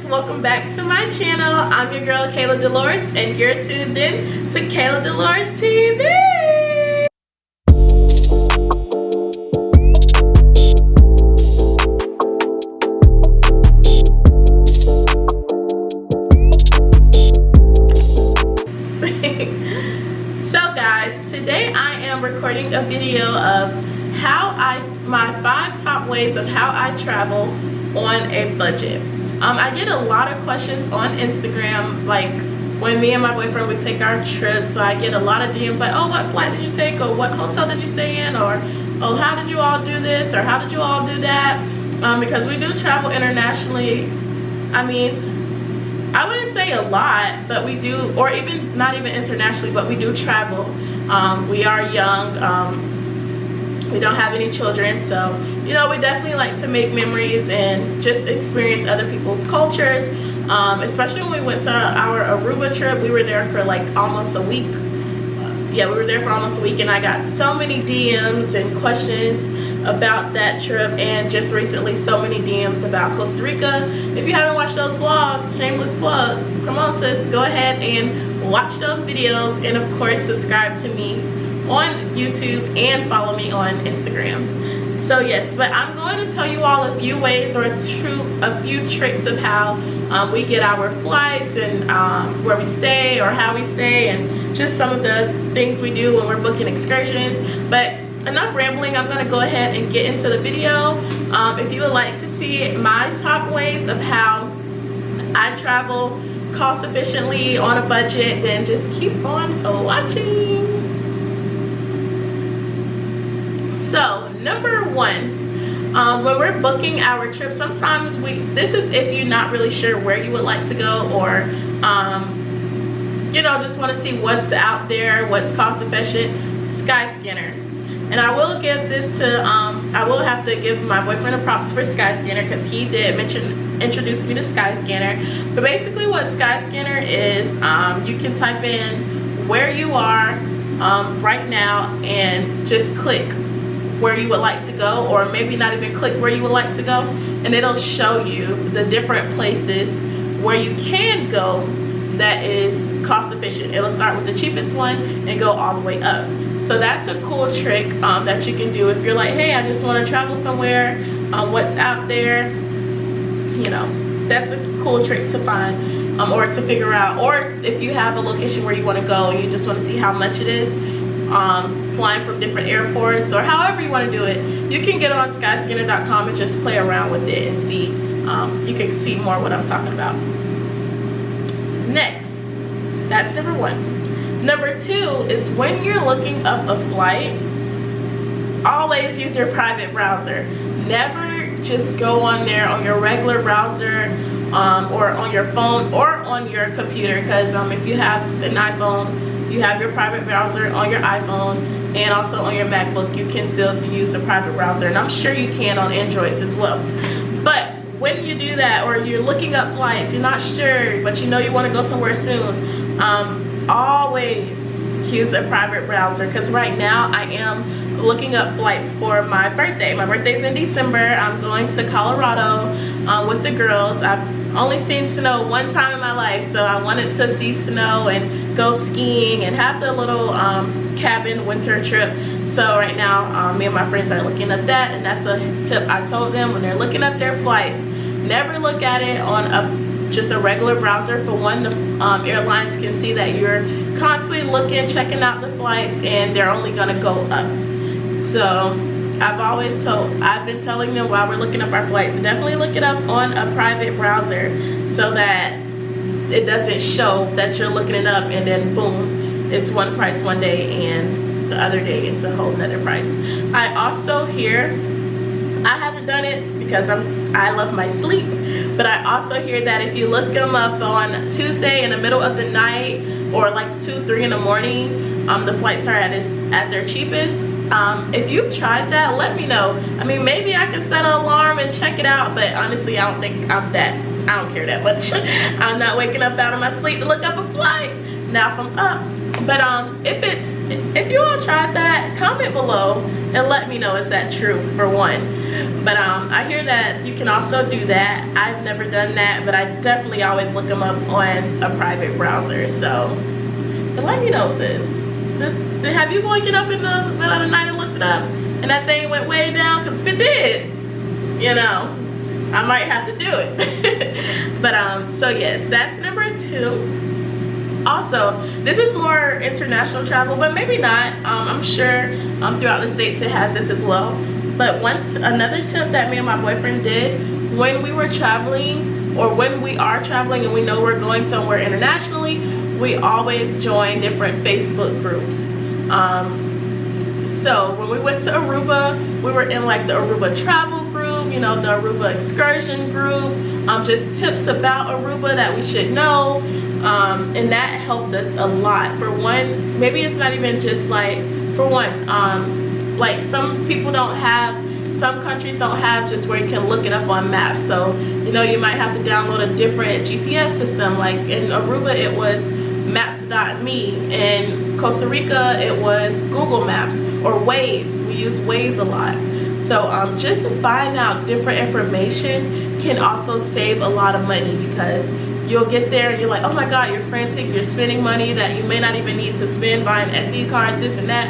welcome back to my channel. I'm your girl Kayla Delores, and you're tuned in to Kayladelores TV. So guys, today I am recording a video of my 5 top ways of how I travel on a budget. I get a lot of questions on Instagram, like when me and my boyfriend would take our trips. So I get a lot of DMs like, oh, what flight did you take, or what hotel did you stay in, or oh, how did you all do this, or how did you all do that? Because we do travel internationally. I mean, I wouldn't say a lot, but we do, or even not even internationally, but we do travel. We are young. We don't have any children, so you know, we definitely like to make memories and just experience other people's cultures. Especially when we went to our Aruba trip, we were there for like almost a week. Yeah, we were there for almost a week, and I got so many DMs and questions about that trip, and just recently so many DMs about Costa Rica. If you haven't watched those vlogs, shameless plug, come on sis, go ahead and watch those videos, and of course subscribe to me on YouTube and follow me on Instagram. So yes, but I'm going to tell you all a few ways, or a few tricks of how we get our flights, and where we stay or how we stay, and just some of the things we do when we're booking excursions. But enough rambling, I'm going to go ahead and get into the video. If you would like to see my top ways of how I travel cost efficiently on a budget, then just keep on watching. So number one, when we're booking our trip, sometimes this is if you're not really sure where you would like to go, or you know, just want to see what's out there, what's cost efficient. Skyscanner. And I will give this to I will have to give my boyfriend a props for Skyscanner, because he did introduce me to Skyscanner. But basically what Skyscanner is, you can type in where you are right now and just click where you would like to go, or maybe not even click where you would like to go, and it'll show you the different places where you can go that is cost efficient. It'll start with the cheapest one and go all the way up. So that's a cool trick that you can do if you're like, hey, I just want to travel somewhere, what's out there, you know. That's a cool trick to find, or to figure out. Or if you have a location where you want to go and you just want to see how much it is, flying from different airports, or however you want to do it, you can get on skyscanner.com and just play around with it and see. You can see more what I'm talking about. Next, that's number one. Number two is when you're looking up a flight, always use your private browser. Never just go on there on your regular browser, or on your phone or on your computer, because if you have an iPhone, you have your private browser on your iPhone, and also on your MacBook you can still use the private browser, and I'm sure you can on Androids as well. But when you do that, or you're looking up flights, you're not sure but you know you want to go somewhere soon, always use a private browser, because right now I am looking up flights for my birthday. My birthday's in December. I'm going to Colorado with the girls. I've only seen snow one time in my life, so I wanted to see snow and go skiing and have the little cabin winter trip. So right now me and my friends are looking up that, and that's a tip I told them when they're looking up their flights. Never look at it on just a regular browser. For one, the airlines can see that you're constantly looking, checking out the flights, and they're only gonna go up. So I've been telling them while we're looking up our flights, definitely look it up on a private browser, so that it doesn't show that you're looking it up and then boom, it's one price one day and the other day it's a whole nother price. I also hear, I haven't done it because I love my sleep, but I also hear that if you look them up on Tuesday in the middle of the night, or like 2, 3 in the morning, the flights are at their cheapest. If you've tried that, let me know. I mean, maybe I can set an alarm and check it out, but honestly I don't think I don't care that much. I'm not waking up out of my sleep to look up a flight now if I'm up. But if you all tried that, comment below and let me know, is that true, for one. But I hear that you can also do that. I've never done that, but I definitely always look them up on a private browser. So let me know, sis. Have you woken up in the middle of the night and looked it up and that thing went way down? Because if it did, you know, I might have to do it. But so yes, that's number 2. Also, this is more international travel, but maybe not. I'm sure throughout the states it has this as well. But another tip that me and my boyfriend did when we were traveling, or when we are traveling and we know we're going somewhere internationally, we always join different Facebook groups. So when we went to Aruba, we were in like the Aruba travel group, you know, the Aruba excursion group, just tips about Aruba that we should know, and that helped us a lot. For one, maybe it's not even just like, for one, like some countries don't have just where you can look it up on maps. So, you know, you might have to download a different GPS system. Like in Aruba, it was maps.me. In Costa Rica, it was Google Maps or Waze. We use Waze a lot. So just to find out different information can also save a lot of money, because you'll get there and you're like, oh my god, you're frantic, you're spending money that you may not even need to spend, buying SD cards, this and that,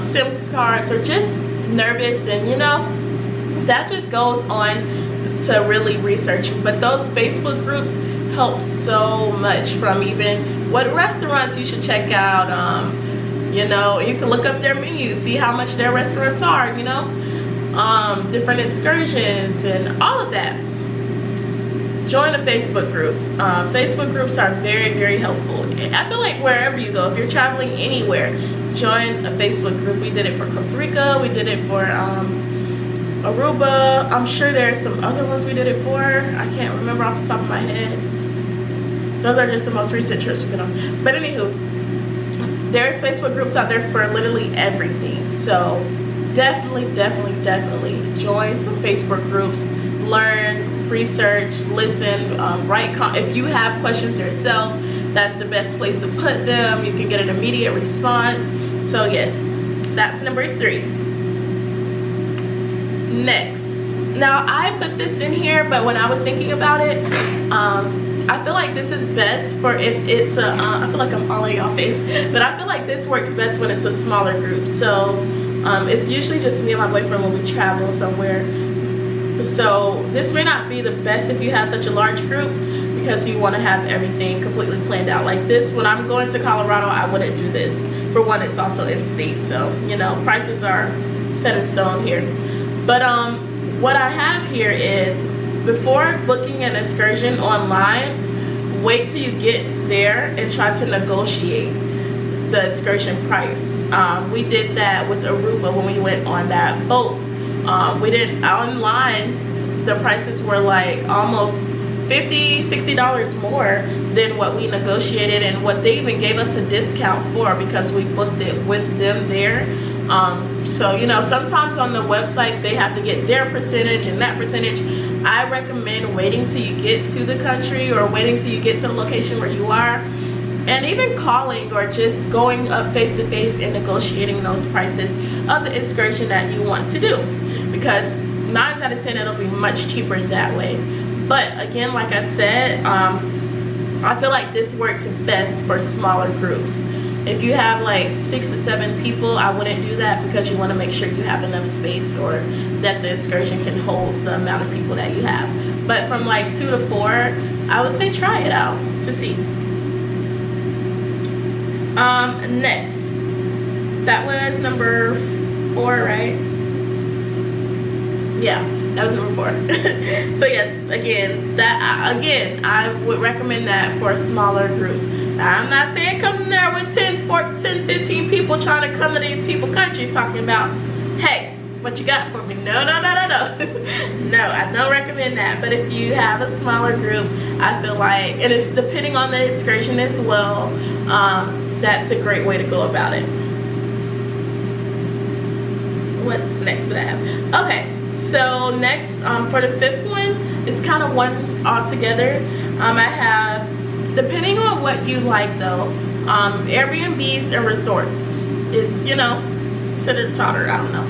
SIM cards, or just nervous, and you know, that just goes on to really research. But those Facebook groups help so much, from even what restaurants you should check out, you know, you can look up their menus, see how much their restaurants are, you know, different excursions and all of that. Join a Facebook group. Facebook groups are very, very helpful. I feel like wherever you go, if you're traveling anywhere, join a Facebook group. We did it for Costa Rica, we did it for Aruba. I'm sure there's some other ones we did it for. I can't remember off the top of my head. Those are just the most recent trips we've been on. But anywho, there's Facebook groups out there for literally everything. So definitely join some Facebook groups. Learn, research, listen, write. If you have questions yourself, that's the best place to put them. You can get an immediate response. So yes, that's number 3. Next, now I put this in here, but when I was thinking about it, I feel like this is best for if it's a, I feel like I'm all in y'all face, but I feel like this works best when it's a smaller group. So it's usually just me and my boyfriend when we travel somewhere. So this may not be the best if you have such a large group, because you want to have everything completely planned out. Like this, when I'm going to Colorado, I wouldn't do this. For one, it's also in state, so you know, prices are set in stone here. But what I have here is, before booking an excursion online, wait till you get there and try to negotiate the excursion price. We did that with Aruba when we went on that boat. We did online, the prices were like almost $50–$60 more than what we negotiated, and what they even gave us a discount for, because we booked it with them there. So you know, sometimes on the websites they have to get their percentage and that percentage. I recommend waiting till you get to the country, or waiting till you get to the location where you are, and even calling or just going up face to face and negotiating those prices of the excursion that you want to do, because 9 out of 10 it'll be much cheaper that way. But again, like I said, I feel like this works best for smaller groups. If you have like 6 to 7 people, I wouldn't do that, because you want to make sure you have enough space, or that the excursion can hold the amount of people that you have. But from like 2 to 4, I would say try it out to see. Next, that was number 4, right? Yeah, that was number 4. So yes, again, I would recommend that for smaller groups. Now, I'm not saying come there with 10, 15 people trying to come to these people countries talking about, hey, what you got for me? No. No, I don't recommend that. But if you have a smaller group, I feel like, and it's depending on the excursion as well, that's a great way to go about it. What next did I have? Okay. So next, for the 5th one, it's kind of one all together. I have, depending on what you like though, Airbnbs and resorts. It's, you know, considered charter, I don't know.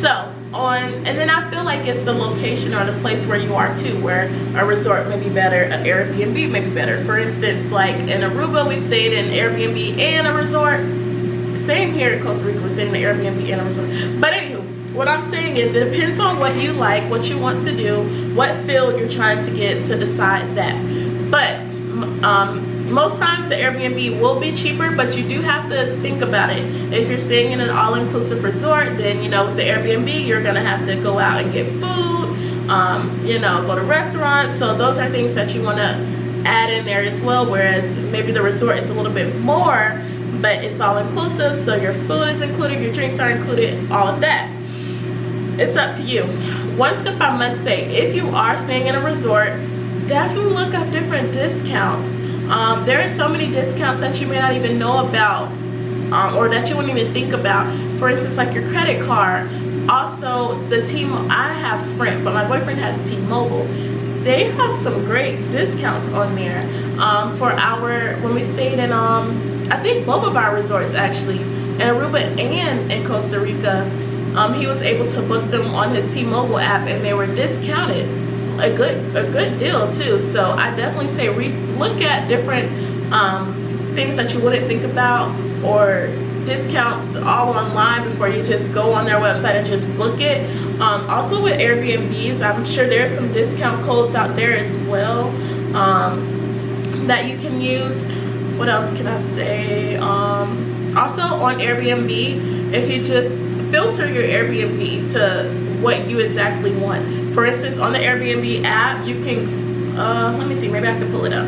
So and then I feel like it's the location or the place where you are too, where a resort may be better, an Airbnb may be better. For instance, like in Aruba, we stayed in Airbnb and a resort. Same here in Costa Rica, we stayed in an Airbnb and a resort. But anywho, what I'm saying is it depends on what you like, what you want to do, what field you're trying to get to decide that. But most times the Airbnb will be cheaper, but you do have to think about it. If you're staying in an all-inclusive resort, then you know with the Airbnb you're gonna have to go out and get food, you know, go to restaurants. So those are things that you want to add in there as well, whereas maybe the resort is a little bit more, but it's all inclusive, so your food is included, your drinks are included, all of that. It's up to you. One tip I must say, if you are staying in a resort, definitely look up different discounts. There are so many discounts that you may not even know about, or that you wouldn't even think about. For instance, like your credit card. Also, I have Sprint, but my boyfriend has T-Mobile. They have some great discounts on there. When we stayed in, I think both of our resorts actually, in Aruba and in Costa Rica, he was able to book them on his T-Mobile app, and they were discounted. A good deal too. So I definitely say look at different things that you wouldn't think about, or discounts all online before you just go on their website and just book it. Also with Airbnbs, I'm sure there's some discount codes out there as well that you can use. What else can I say? Also on Airbnb, if you just filter your Airbnb to what you exactly want. For instance, on the Airbnb app, you can, let me see, maybe I can pull it up.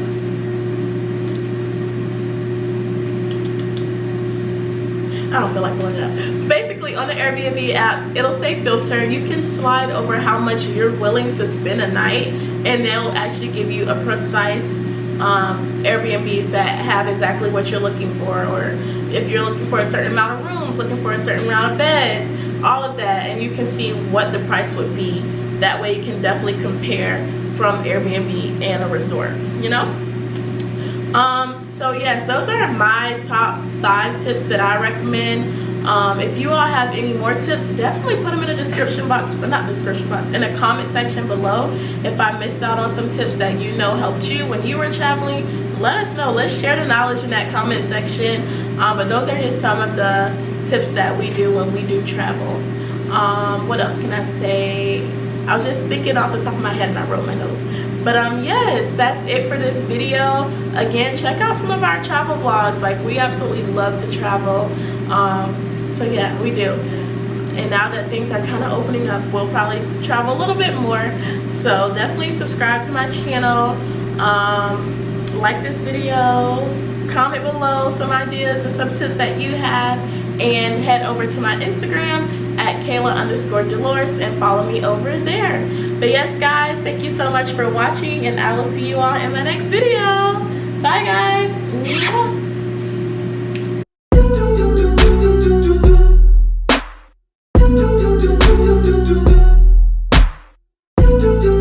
I don't feel like pulling it up. Basically, on the Airbnb app, it'll say filter. You can slide over how much you're willing to spend a night, and they'll actually give you a precise Airbnbs that have exactly what you're looking for, or if you're looking for a certain amount of rooms, looking for a certain amount of beds, all of that, and you can see what the price would be. That way you can definitely compare from Airbnb and a resort, you know. So yes, those are my top 5 tips that I recommend. If you all have any more tips, definitely put them in the description box, but not description box, in the comment section below. If I missed out on some tips that you know helped you when you were traveling, let us know. Let's share the knowledge in that comment section. But those are just some of the tips that we do when we do travel. What else can I say? I was just thinking off the top of my head and I wrote my notes. But yes, that's it for this video. Again, check out some of our travel vlogs. Like, we absolutely love to travel. So yeah, we do. And now that things are kind of opening up, we'll probably travel a little bit more. So definitely subscribe to my channel. Like this video. Comment below some ideas and some tips that you have. And head over to my Instagram at Kayla_Delores and follow me over there. But yes, guys, thank you so much for watching, and I will see you all in my next video. Bye, guys.